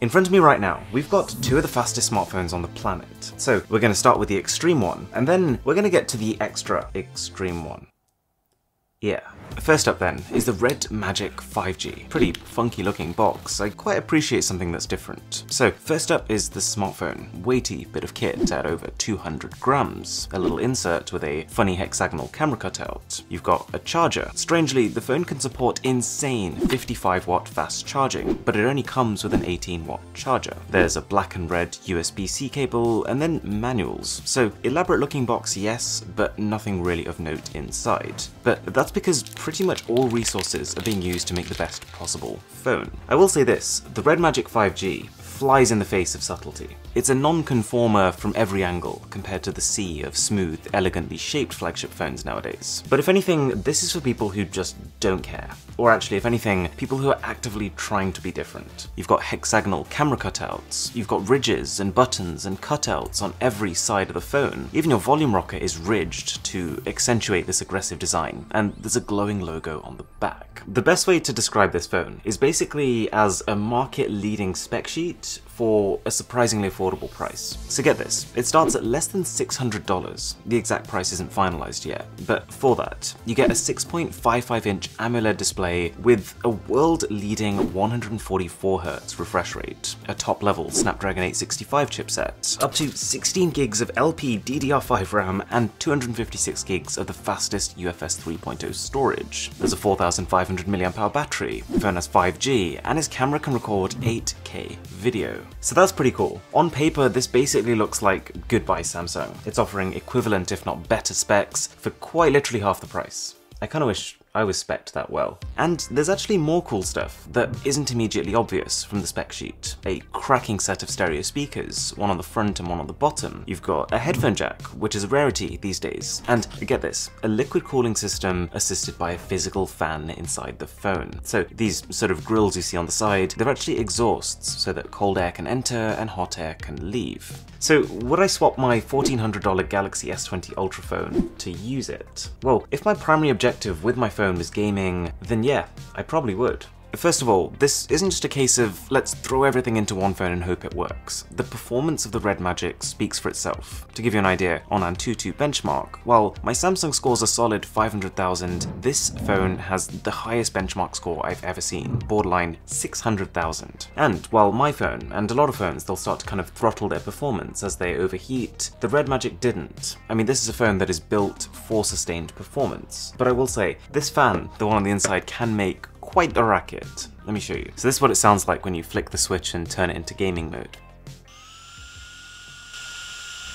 In front of me right now, we've got two of the fastest smartphones on the planet. So we're going to start with the extreme one, and then we're going to get to the extra extreme one. Yeah. First up then is the RedMagic 5G. Pretty funky looking box. I quite appreciate something that's different. So first up is the smartphone. Weighty bit of kit at over 200 grams. A little insert with a funny hexagonal camera cutout. You've got a charger. Strangely, the phone can support insane 55-watt fast charging, but it only comes with an 18-watt charger. There's a black and red USB-C cable, and then manuals. So elaborate looking box, yes, but nothing really of note inside. But that's because pretty much all resources are being used to make the best possible phone. I will say this, the RedMagic 5G flies in the face of subtlety. It's a non-conformer from every angle compared to the sea of smooth, elegantly shaped flagship phones nowadays. But if anything, this is for people who just don't care. Or actually, if anything, people who are actively trying to be different. You've got hexagonal camera cutouts, you've got ridges and buttons and cutouts on every side of the phone. Even your volume rocker is ridged to accentuate this aggressive design, and there's a glowing logo on the back. The best way to describe this phone is basically as a market-leading spec sheet for a surprisingly affordable price. So get this, it starts at less than $600. The exact price isn't finalized yet, but for that, you get a 6.55-inch AMOLED display with a world-leading 144Hz refresh rate, a top-level Snapdragon 865 chipset, up to 16 gigs of LPDDR5 RAM, and 256 gigs of the fastest UFS 3.0 storage. There's a 4,500 mAh battery, the phone has 5G, and its camera can record 8K video. So that's pretty cool. On paper, this basically looks like goodbye Samsung. It's offering equivalent if not better specs for quite literally half the price. I kinda wish I was spec'd that well. And there's actually more cool stuff that isn't immediately obvious from the spec sheet. A cracking set of stereo speakers, one on the front and one on the bottom. You've got a headphone jack, which is a rarity these days. And get this, a liquid cooling system assisted by a physical fan inside the phone. So these sort of grills you see on the side, they're actually exhausts so that cold air can enter and hot air can leave. So would I swap my $1,400 Galaxy S20 Ultra phone to use it? Well, if my primary objective with my phone was gaming, then yeah, I probably would. First of all, this isn't just a case of let's throw everything into one phone and hope it works. The performance of the RedMagic speaks for itself. To give you an idea, on Antutu benchmark, while my Samsung scores a solid 500,000, this phone has the highest benchmark score I've ever seen, borderline 600,000. And while my phone, and a lot of phones, they'll start to kind of throttle their performance as they overheat, the RedMagic didn't. I mean, this is a phone that is built for sustained performance. But I will say, this fan, the one on the inside, can make quite a racket. Let me show you. So this is what it sounds like when you flick the switch and turn it into gaming mode.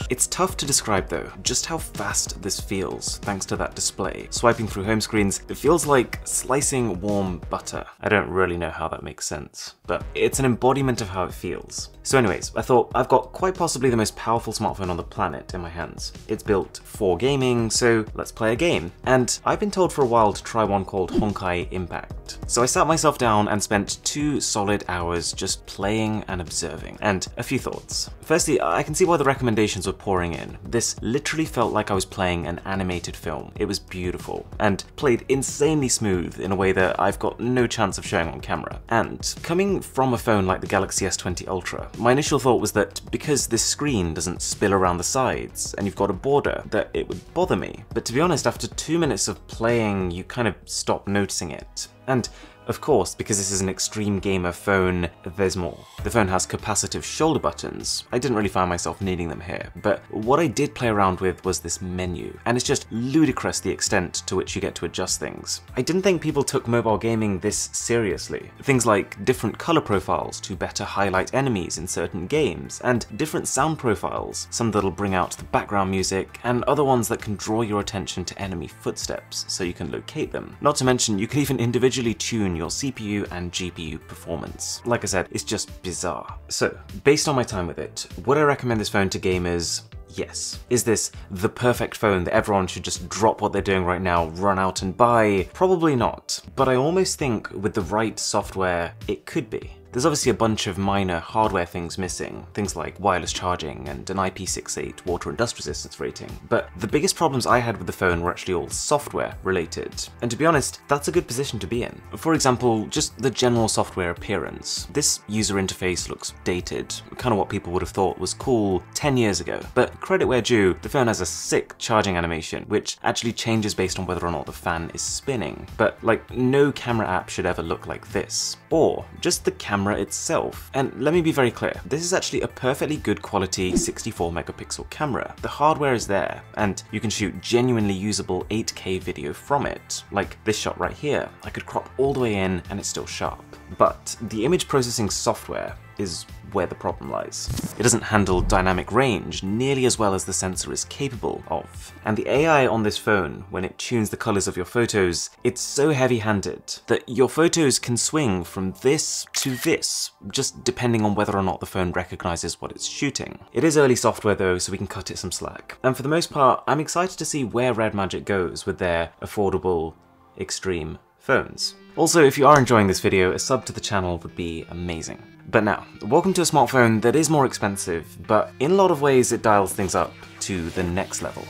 It's tough to describe though, just how fast this feels thanks to that display. Swiping through home screens, it feels like slicing warm butter. I don't really know how that makes sense, but it's an embodiment of how it feels. So anyways, I thought I've got quite possibly the most powerful smartphone on the planet in my hands. It's built for gaming, so let's play a game. And I've been told for a while to try one called Honkai Impact. So I sat myself down and spent 2 solid hours just playing and observing. And a few thoughts. Firstly, I can see why the recommendations were pouring in. This literally felt like I was playing an animated film. It was beautiful and played insanely smooth in a way that I've got no chance of showing on camera. And coming from a phone like the Galaxy S20 Ultra, my initial thought was that because this screen doesn't spill around the sides and you've got a border, that it would bother me. But to be honest, after 2 minutes of playing, you kind of stop noticing it. And of course, because this is an extreme gamer phone, there's more. The phone has capacitive shoulder buttons. I didn't really find myself needing them here, but what I did play around with was this menu, and it's just ludicrous the extent to which you get to adjust things. I didn't think people took mobile gaming this seriously. Things like different color profiles to better highlight enemies in certain games, and different sound profiles, some that'll bring out the background music, and other ones that can draw your attention to enemy footsteps so you can locate them. Not to mention, you can even individually tune your CPU and GPU performance. Like I said, it's just bizarre. So, based on my time with it, would I recommend this phone to gamers? Yes. Is this the perfect phone that everyone should just drop what they're doing right now, run out and buy? Probably not. But I almost think with the right software, it could be. There's obviously a bunch of minor hardware things missing, things like wireless charging and an IP68 water and dust resistance rating, but the biggest problems I had with the phone were actually all software related. And to be honest, that's a good position to be in. For example, just the general software appearance. This user interface looks dated, kind of what people would have thought was cool 10 years ago, but credit where due, the phone has a sick charging animation, which actually changes based on whether or not the fan is spinning. But like, no camera app should ever look like this. Or just the camera itself. And let me be very clear, this is actually a perfectly good quality 64 megapixel camera. The hardware is there, and you can shoot genuinely usable 8K video from it. Like this shot right here, I could crop all the way in and it's still sharp. But the image processing software is where the problem lies. It doesn't handle dynamic range nearly as well as the sensor is capable of. And the AI on this phone, when it tunes the colors of your photos, it's so heavy-handed that your photos can swing from this to this, just depending on whether or not the phone recognizes what it's shooting. It is early software though, so we can cut it some slack. And for the most part, I'm excited to see where RedMagic goes with their affordable, extreme phones. Also, if you are enjoying this video, a sub to the channel would be amazing. But now, welcome to a smartphone that is more expensive, but in a lot of ways it dials things up to the next level.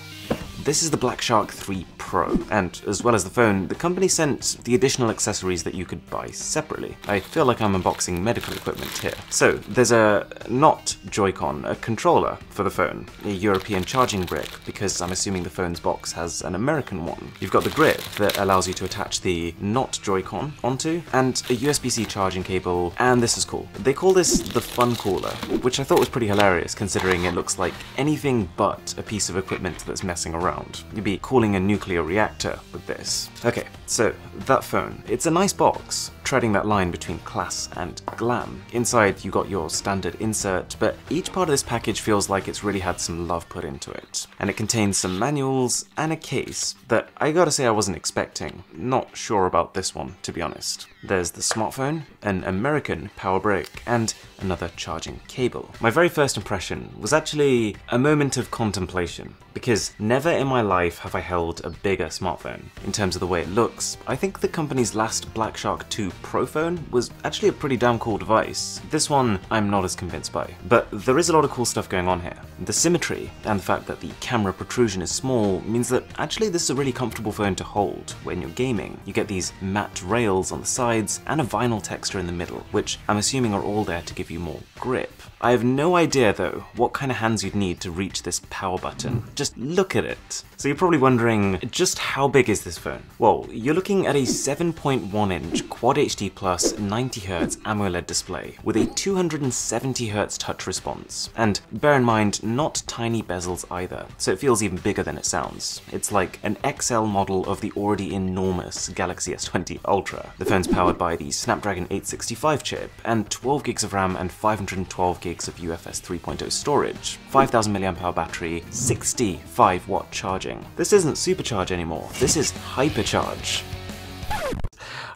This is the BlackShark 3 Pro, and as well as the phone, the company sent the additional accessories that you could buy separately. I feel like I'm unboxing medical equipment here. So, there's a not Joy-Con, a controller for the phone, a European charging brick, because I'm assuming the phone's box has an American one. You've got the grip that allows you to attach the not Joy-Con onto, and a USB-C charging cable, and this is cool. They call this the Fun Cooler, which I thought was pretty hilarious considering it looks like anything but a piece of equipment that's messing around. You'd be cooling a nuclear reactor with this. Okay, so that phone. It's a nice box, treading that line between class and glam. Inside you got your standard insert, but each part of this package feels like it's really had some love put into it. And it contains some manuals and a case that I gotta say I wasn't expecting. Not sure about this one, to be honest. There's the smartphone, an American power brick, and another charging cable. My very first impression was actually a moment of contemplation, because never in my life have I held a bigger smartphone. In terms of the way it looks, I think the company's last BlackShark 2 Pro phone was actually a pretty damn cool device. This one I'm not as convinced by, but there is a lot of cool stuff going on here. The symmetry and the fact that the camera protrusion is small means that actually this is a really comfortable phone to hold when you're gaming. You get these matte rails on the sides and a vinyl texture in the middle, which I'm assuming are all there to give you more grip. I have no idea though what kind of hands you'd need to reach this power button. Just look at it. So you're probably wondering, just how big is this phone? Well, you're looking at a 7.1-inch Quad HD Plus 90Hz AMOLED display with a 270Hz touch response. And bear in mind, not tiny bezels either, so it feels even bigger than it sounds. It's like an XL model of the already enormous Galaxy S20 Ultra. The phone's powered by the Snapdragon 865 chip, and 12 gigs of RAM and 512 gigs of UFS 3.0 storage, 5000 mAh battery, 65-watt charging. This isn't supercharge anymore, this is hypercharge.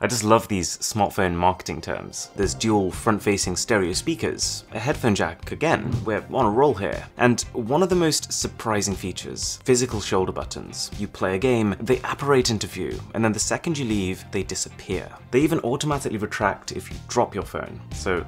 I just love these smartphone marketing terms. There's dual front-facing stereo speakers, a headphone jack, again, we're on a roll here, and one of the most surprising features, physical shoulder buttons. You play a game, they apparate into view, and then the second you leave, they disappear. They even automatically retract if you drop your phone, so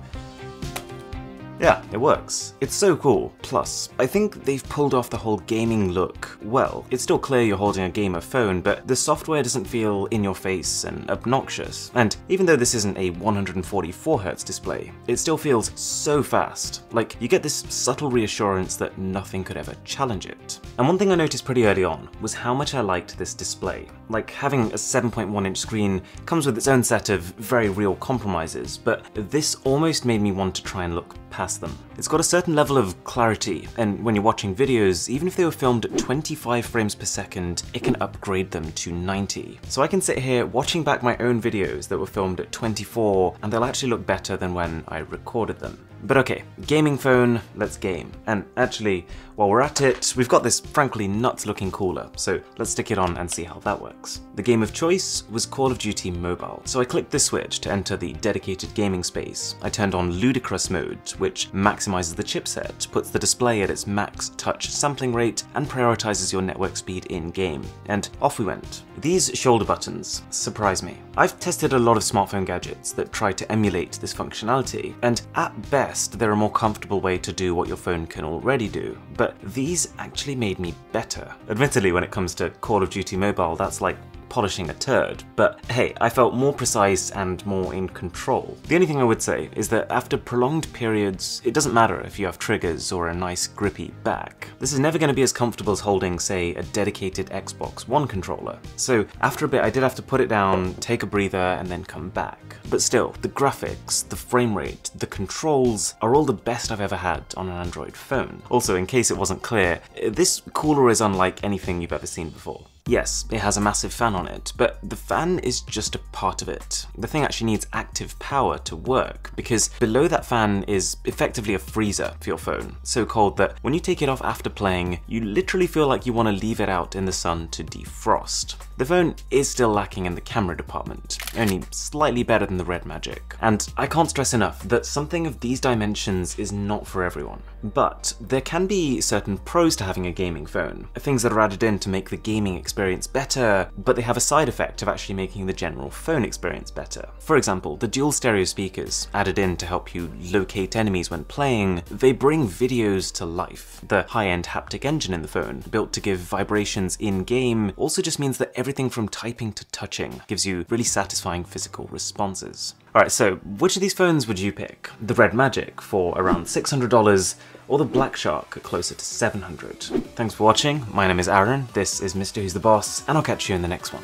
yeah, it works. It's so cool. Plus, I think they've pulled off the whole gaming look well. It's still clear you're holding a gamer phone, but the software doesn't feel in your face and obnoxious. And even though this isn't a 144Hz display, it still feels so fast. Like, you get this subtle reassurance that nothing could ever challenge it. And one thing I noticed pretty early on was how much I liked this display. Like, having a 7.1-inch screen comes with its own set of very real compromises, but this almost made me want to try and look past them. It's got a certain level of clarity, and when you're watching videos, even if they were filmed at 25 frames per second, it can upgrade them to 90. So I can sit here watching back my own videos that were filmed at 24, and they'll actually look better than when I recorded them. But okay, gaming phone, let's game. And actually, while we're at it, we've got this frankly nuts looking cooler, so let's stick it on and see how that works. The game of choice was Call of Duty Mobile, so I clicked this switch to enter the dedicated gaming space. I turned on ludicrous mode, which maximizes the chipset, puts the display at its max touch sampling rate, and prioritizes your network speed in-game. And off we went. These shoulder buttons surprise me. I've tested a lot of smartphone gadgets that try to emulate this functionality, and at best they're a more comfortable way to do what your phone can already do, but these actually made me better. Admittedly, when it comes to Call of Duty Mobile, that's like polishing a turd, but hey, I felt more precise and more in control. The only thing I would say is that after prolonged periods, it doesn't matter if you have triggers or a nice grippy back. This is never going to be as comfortable as holding, say, a dedicated Xbox One controller. So after a bit, I did have to put it down, take a breather, and then come back. But still, the graphics, the frame rate, the controls are all the best I've ever had on an Android phone. Also, in case it wasn't clear, this cooler is unlike anything you've ever seen before. Yes, it has a massive fan on it, but the fan is just a part of it. The thing actually needs active power to work, because below that fan is effectively a freezer for your phone, so cold that when you take it off after playing, you literally feel like you want to leave it out in the sun to defrost. The phone is still lacking in the camera department, only slightly better than the RedMagic, and I can't stress enough that something of these dimensions is not for everyone. But there can be certain pros to having a gaming phone, things that are added in to make the gaming experience better, but they have a side effect of actually making the general phone experience better. For example, the dual stereo speakers added in to help you locate enemies when playing, they bring videos to life. The high-end haptic engine in the phone, built to give vibrations in-game, also just means that everything from typing to touching gives you really satisfying physical responses. Alright, so which of these phones would you pick? The RedMagic for around $600, or the BlackShark at closer to $700? Thanks for watching, my name is Aaron, this is Mr. Who's the Boss, and I'll catch you in the next one.